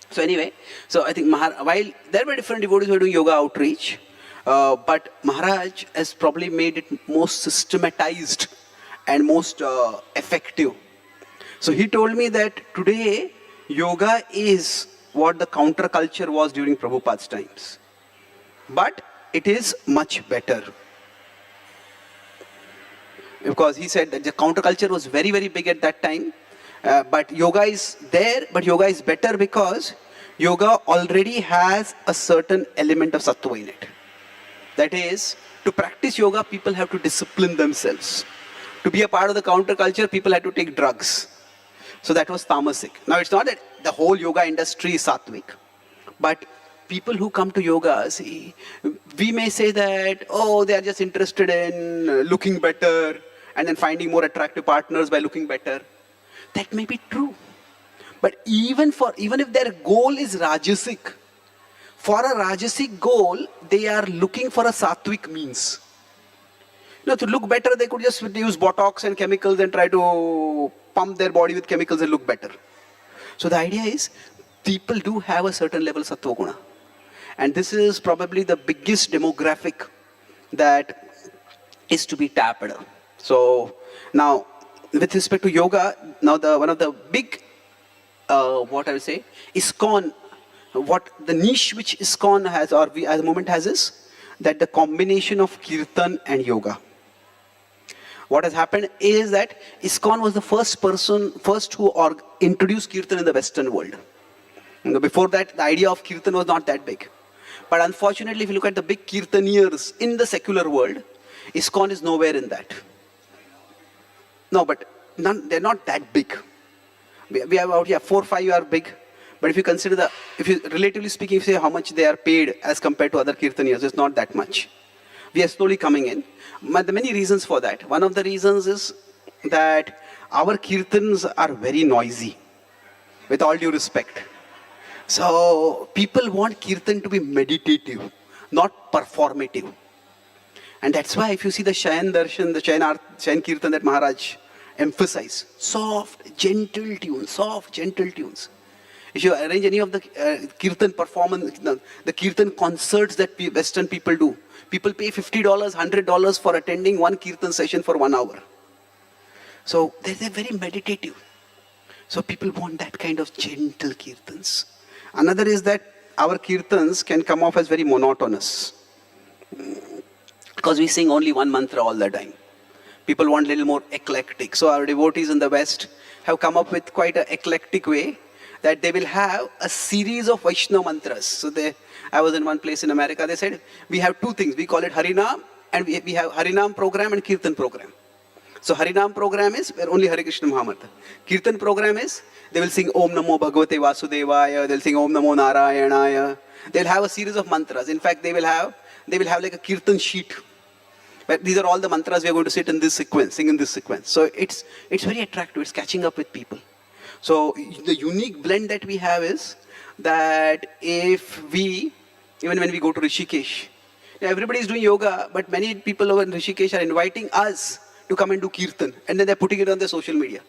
So anyway, so I think while there were different devotees who were doing yoga outreach, but Maharaj has probably made it most systematized and most effective. So he told me that today yoga is what the counterculture was during Prabhupada's times. But it is much better. Because he said that the counterculture was very, very big at that time. But yoga is there, but yoga is better because yoga already has a certain element of sattva in it. That is, to practice yoga, people have to discipline themselves. To be a part of the counterculture, people had to take drugs. So that was tamasic. Now it's not that the whole yoga industry is sattvic, but people who come to yoga, see, we may say that, oh, they are just interested in looking better and then finding more attractive partners by looking better. That may be true. But even if their goal is rajasic, for a rajasic goal, they are looking for a sattvic means. You know, to look better, they could just use Botox and chemicals and try to pump their body with chemicals and look better. So the idea is, people do have a certain level of sattva guna. And this is probably the biggest demographic that is to be tapped. So now, with respect to yoga, now one of the big, ISKCON, what the niche which ISKCON has, or we at the moment has, is that the combination of kirtan and yoga. What has happened is that ISKCON was the first who introduced kirtan in the Western world. You know, before that, the idea of kirtan was not that big. But unfortunately, if you look at the big kirtaniers in the secular world, ISKCON is nowhere in that. No, but they're not that big. We have out here 4 or 5 are big. But if you consider relatively speaking, if you say how much they are paid as compared to other kirtaniers, it's not that much. We are slowly coming in. But there are many reasons for that. One of the reasons is that our kirtans are very noisy, with all due respect. So people want kirtan to be meditative, not performative. And that's why if you see the Shayan Darshan, the Shayan Kirtan that Maharaj emphasized, soft, gentle tunes. If you arrange any of the Kirtan performance, the Kirtan concerts that Western people do, people pay $50, $100 for attending one Kirtan session for 1 hour. So they're very meditative. So people want that kind of gentle Kirtans. Another is that our Kirtans can come off as very monotonous. Because we sing only one mantra all the time. People want a little more eclectic. So our devotees in the West have come up with quite an eclectic way that they will have a series of Vaishnava mantras. So I was in one place in America, they said, we have 2 things. We call it Harinam, and we have Harinam program and Kirtan program. So Harinam program is where only Hare Krishna Mahamantra. Kirtan program is, they will sing Om Namo Bhagavate Vasudevaya, they'll sing Om Namo Narayanaya. They'll have a series of mantras. In fact, they will have like a Kirtan sheet. But these are all the mantras we are going to sit in this sequence, sing in this sequence. So it's very attractive, it's catching up with people. So the unique blend that we have is that even when we go to Rishikesh, everybody is doing yoga, but many people over in Rishikesh are inviting us to come and do kirtan, and then they're putting it on their social media.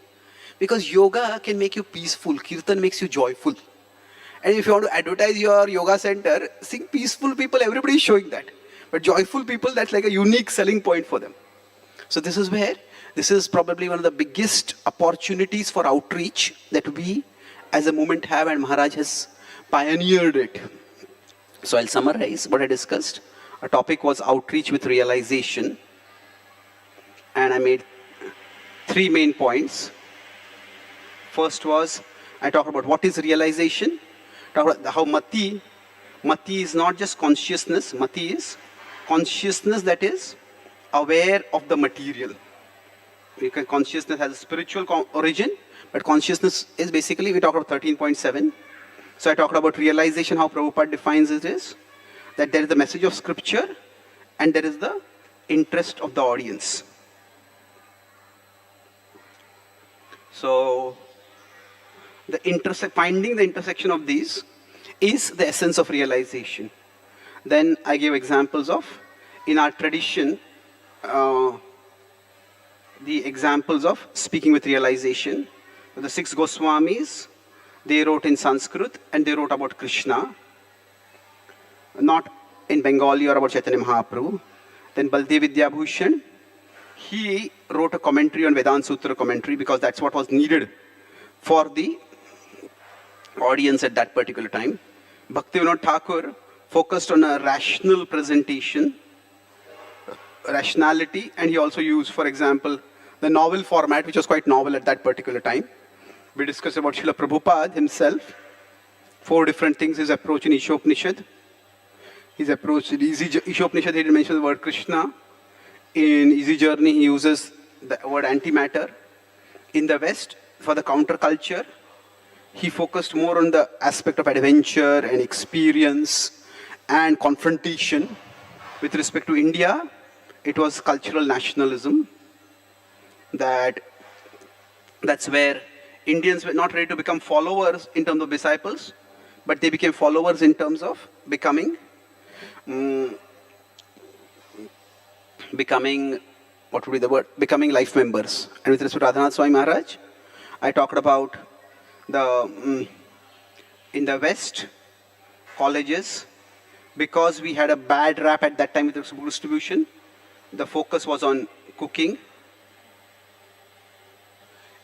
Because yoga can make you peaceful, kirtan makes you joyful. And if you want to advertise your yoga center, sing peaceful people, everybody is showing that. But joyful people, that's like a unique selling point for them. So this is probably one of the biggest opportunities for outreach that we as a movement have, and Maharaj has pioneered it. So I'll summarize what I discussed. Our topic was outreach with realization. and I made 3 main points. First was, I talked about what is realization, talked about how mati is not just consciousness, mati is consciousness that is aware of the material. Because consciousness has a spiritual origin, but consciousness is basically, we talked about 13.7. So I talked about realization, how Prabhupada defines it is, that there is the message of scripture and there is the interest of the audience. So finding the intersection of these is the essence of realization. Then I gave examples of, in our tradition, the examples of speaking with realization. The 6 Goswamis, they wrote in Sanskrit and they wrote about Krishna, not in Bengali or about Chaitanya Mahaprabhu. Then Baldev Vidyabhushan, he wrote a commentary on Vedanta Sutra commentary because that's what was needed for the audience at that particular time. Bhaktivinoda Thakur focused on a rational presentation, rationality, and he also used, for example, the novel format, which was quite novel at that particular time. We discussed about Srila Prabhupada himself, 4 different things, his approach in Ishopanishad. His approach in Ishopanishad, he didn't mention the word Krishna. In Easy Journey, he uses the word antimatter. In the West, for the counterculture, he focused more on the aspect of adventure and experience and confrontation. With respect to India, it was cultural nationalism. That's where Indians were not ready to become followers in terms of disciples, but they became followers in terms of becoming, what would be the word? Becoming life members. And with respect to Radhanath Swami Maharaj, I talked about in the West, colleges, because we had a bad rap at that time with the book distribution, the focus was on cooking.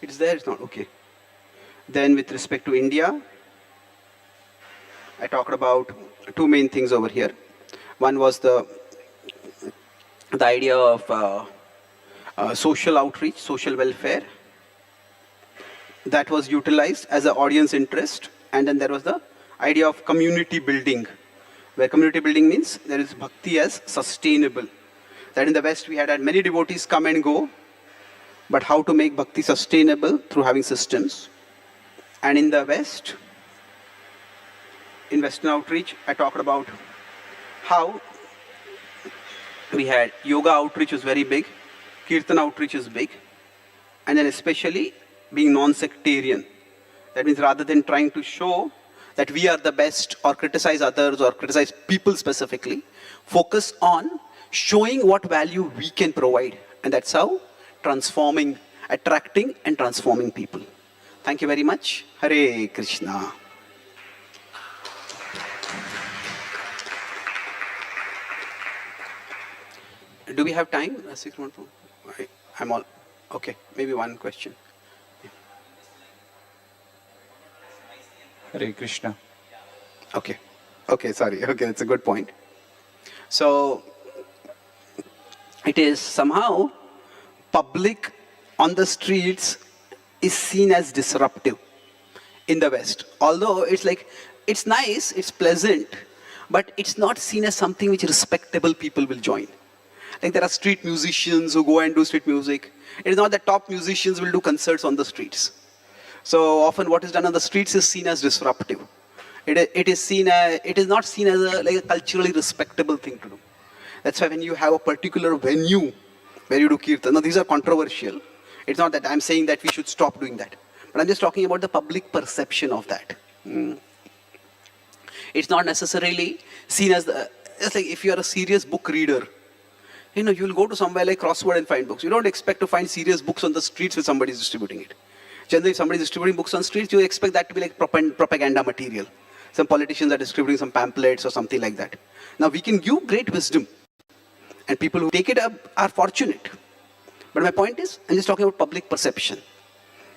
It's there, it's not, okay. Then with respect to India, I talked about 2 main things over here. One was the idea of social outreach, social welfare. That was utilized as an audience interest. And then there was the idea of community building, where community building means there is bhakti as sustainable. That in the West we had many devotees come and go, but how to make bhakti sustainable through having systems. And in the West, in Western outreach, I talked about how we had yoga outreach was very big, kirtan outreach is big, and then especially being non-sectarian. That means rather than trying to show that we are the best or criticize others or criticize people specifically, focus on showing what value we can provide. And that's how transforming, attracting and transforming people. Thank you very much. Hare Krishna. Do we have time? I'm all, okay, maybe one question. Hare Krishna. Okay, sorry, okay, that's a good point. So, it is somehow public on the streets is seen as disruptive in the West. Although it's like, it's nice, it's pleasant, but it's not seen as something which respectable people will join. Like there are street musicians who go and do street music. It is not that top musicians will do concerts on the streets. So often what is done on the streets is seen as disruptive. It is not seen as a culturally respectable thing to do. That's why when you have a particular venue where you do kirtan, now these are controversial. It's not that I'm saying that we should stop doing that. But I'm just talking about the public perception of that. It's not necessarily seen as it's like if you're a serious book reader, you'll go to somewhere like Crossword and find books. You don't expect to find serious books on the streets when somebody's distributing it. Generally, if somebody's distributing books on streets, you expect that to be like propaganda material. Some politicians are distributing some pamphlets or something like that. Now, we can give great wisdom. And people who take it up are fortunate. But my point is, I'm just talking about public perception.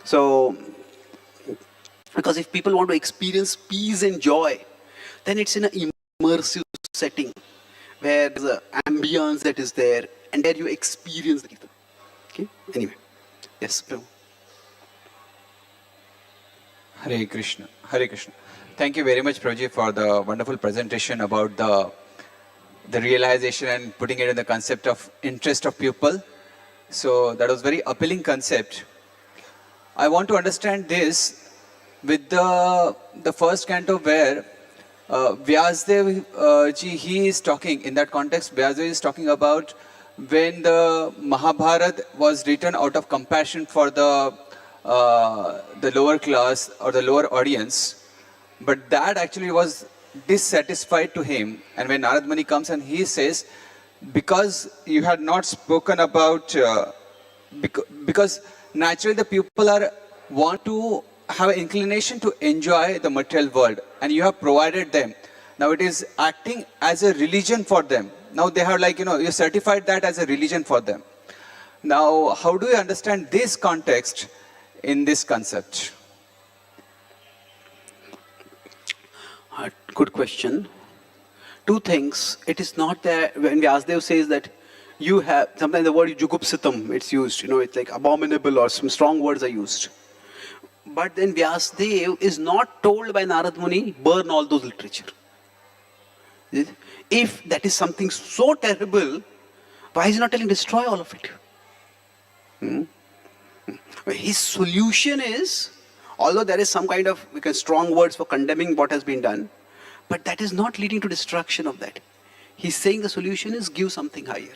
So, because if people want to experience peace and joy, then it's in an immersive setting where there's an ambience that is there and there you experience the Gita. Okay? Anyway. Yes, Prabhu. Hare Krishna. Hare Krishna. Thank you very much, Prabhuji, for the wonderful presentation about the realization and putting it in the concept of interest of pupil. So that was very appealing concept. I want to understand this with the first canto where Vyasdev ji, he is talking, in that context, Vyasdev is talking about when the Mahabharata was written out of compassion for the lower class or the lower audience, but that actually was dissatisfied to him. And when Narad Muni comes and he says, because you had not spoken about, because naturally the people want to have an inclination to enjoy the material world, and you have provided them. Now it is acting as a religion for them. Now they have you certified that as a religion for them. Now, how do you understand this context in this concept? Good question. Two things. It is not that when Vyasdev says that you have, sometimes the word jugupsitam, it's used, it's like abominable or some strong words are used. But then Vyasdev is not told by Narad Muni, burn all those literature. If that is something so terrible, why is he not telling destroy all of it? His solution is, although there is some kind of strong words for condemning what has been done, but that is not leading to destruction of that. He's saying the solution is give something higher.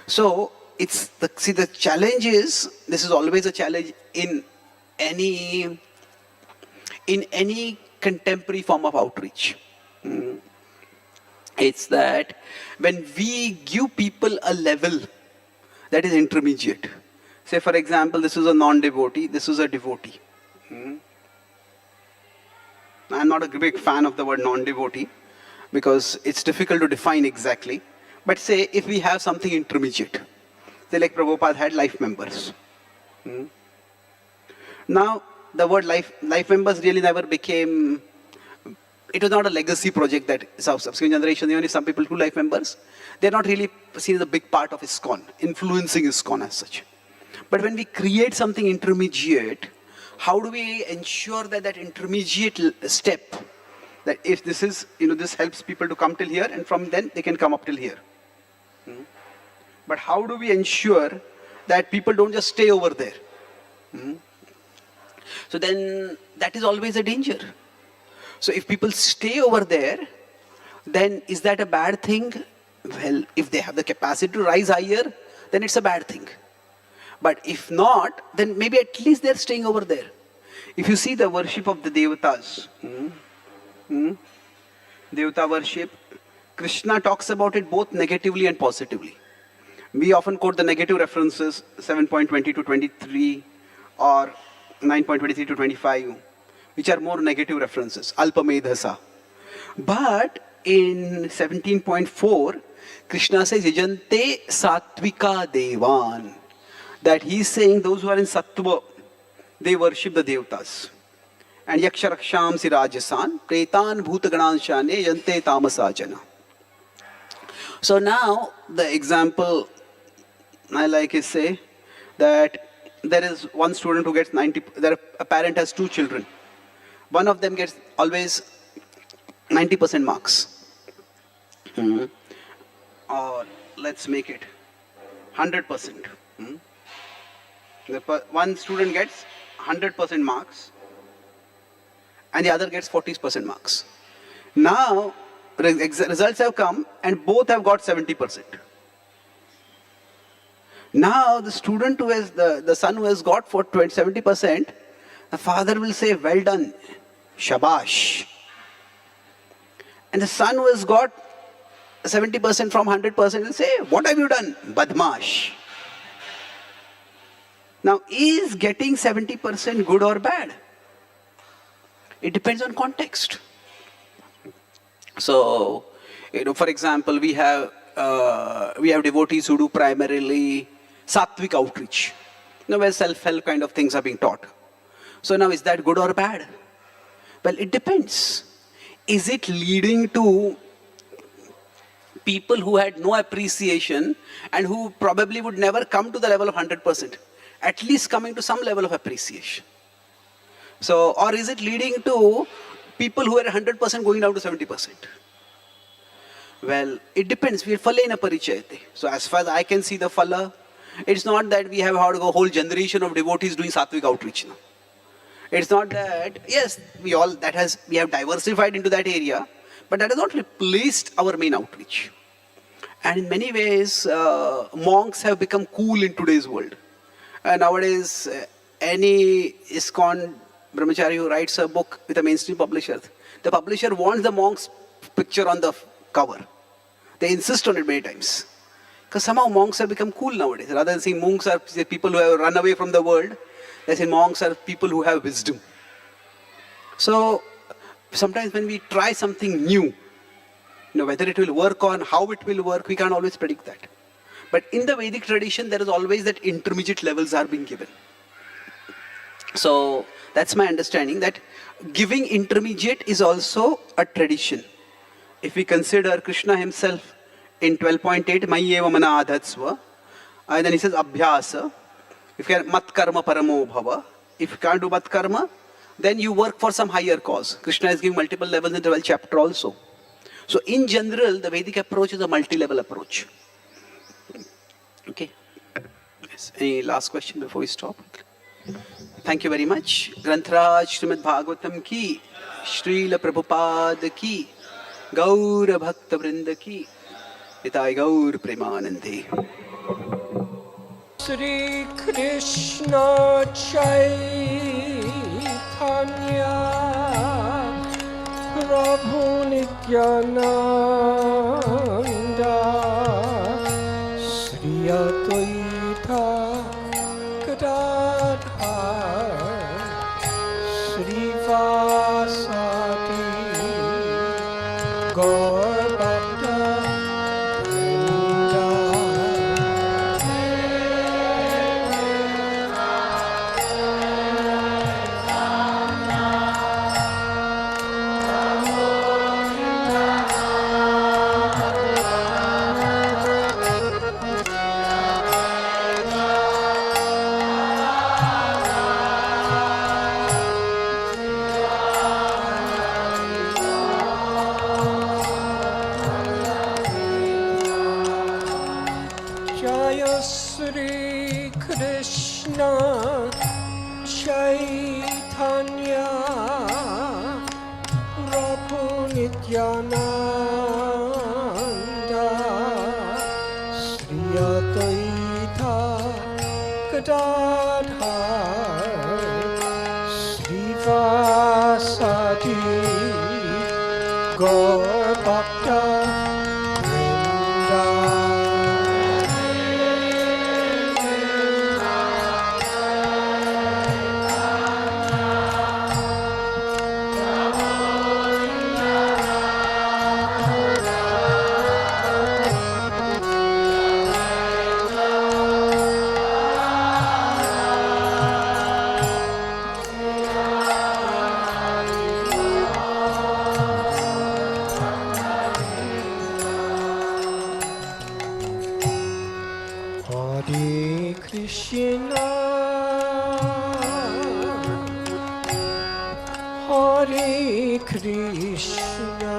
So the challenge is, this is always a challenge in any contemporary form of outreach. It's that when we give people a level that is intermediate. Say for example, this is a non-devotee, this is a devotee. I'm not a big fan of the word non-devotee because it's difficult to define exactly. But say if we have something intermediate, say like Prabhupada had life members. Now the word life members really never became, it was not a legacy project that subsequent generation, even if some people do life members, they're not really seen as a big part of ISKCON, influencing ISKCON as such. But when we create something intermediate, how do we ensure that that intermediate step, that if this is, this helps people to come till here and from then they can come up till here. But how do we ensure that people don't just stay over there? So then that is always a danger. So if people stay over there, then is that a bad thing? Well, if they have the capacity to rise higher, then it's a bad thing. But if not, then maybe at least they're staying over there. If you see the worship of the Devatas, Devata worship, Krishna talks about it both negatively and positively. We often quote the negative references, 7.20 to 23 or 9.23 to 25, which are more negative references, Alpamedhasa. But in 17.4, Krishna says, Yajante Satvika Devan. That he's saying those who are in Sattva, they worship the Devatas. And Yaksharaksham Sirajasan, Pretan Bhutaganan Yante Tamasajana. So now the example I like is say that there is one student who gets 90, a parent has two children. One of them gets always 90% marks. Or let's make it 100%. One student gets 100% marks and the other gets 40% marks. Now, results have come and both have got 70%. Now, the student who has, the son who has got for 70%, the father will say, well done, shabash. And the son who has got 70% from 100% will say, what have you done? Badmash. Now, is getting 70% good or bad? It depends on context. So, for example, we have devotees who do primarily sattvic outreach, where self-help kind of things are being taught. So now, is that good or bad? Well, it depends. Is it leading to people who had no appreciation and who probably would never come to the level of 100%, at least coming to some level of appreciation. So, or is it leading to people who are 100% going down to 70%? Well, it depends. We are phalena parichayate. So as far as I can see the phala, it's not that we have had a whole generation of devotees doing sattvic outreach now. It's not that, yes, we have diversified into that area, but that has not replaced our main outreach. And in many ways, monks have become cool in today's world. Nowadays, any ISKCON brahmachari who writes a book with a mainstream publisher, the publisher wants the monk's picture on the cover. They insist on it many times. Because somehow monks have become cool nowadays. Rather than saying monks are people who have run away from the world, they say monks are people who have wisdom. So sometimes when we try something new, whether it will work or how it will work, we can't always predict that. But in the Vedic tradition, there is always that intermediate levels are being given. So that's my understanding, that giving intermediate is also a tradition. If we consider Krishna himself in 12.8, Mayi eva mana adhatsva, and then he says abhyasa. If you are mat karma paramo bhava, if you can't do mat karma, then you work for some higher cause. Krishna is giving multiple levels in the 12th chapter also. So in general, the Vedic approach is a multi-level approach. Okay. Yes. Any last question before we stop? Thank you very much. Granthraj Srimad Bhagavatam ki, Srila Prabhupada ki, Gaura Bhakta Vrinda ki, Nitai Gaur Premanande. Shri Krishna Chaitanya Prabhu Nityananda Shri Advaita Gadadhar Shri Vasati Govardhan Shri Krishna Chaitanya Prabhu Nityananda Shri Advaita Gadadhar Shri Vasati Gaur Bhakta Hare Krishna, Hare Krishna,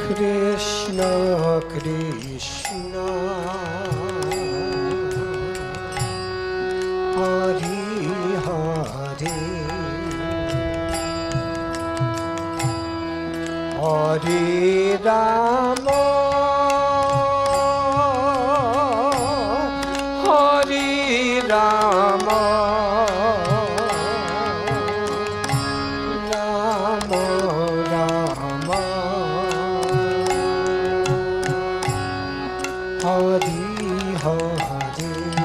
Krishna Krishna, Hare Hare, Hare Rama, Rama, Rama, Rama, Hare Hare.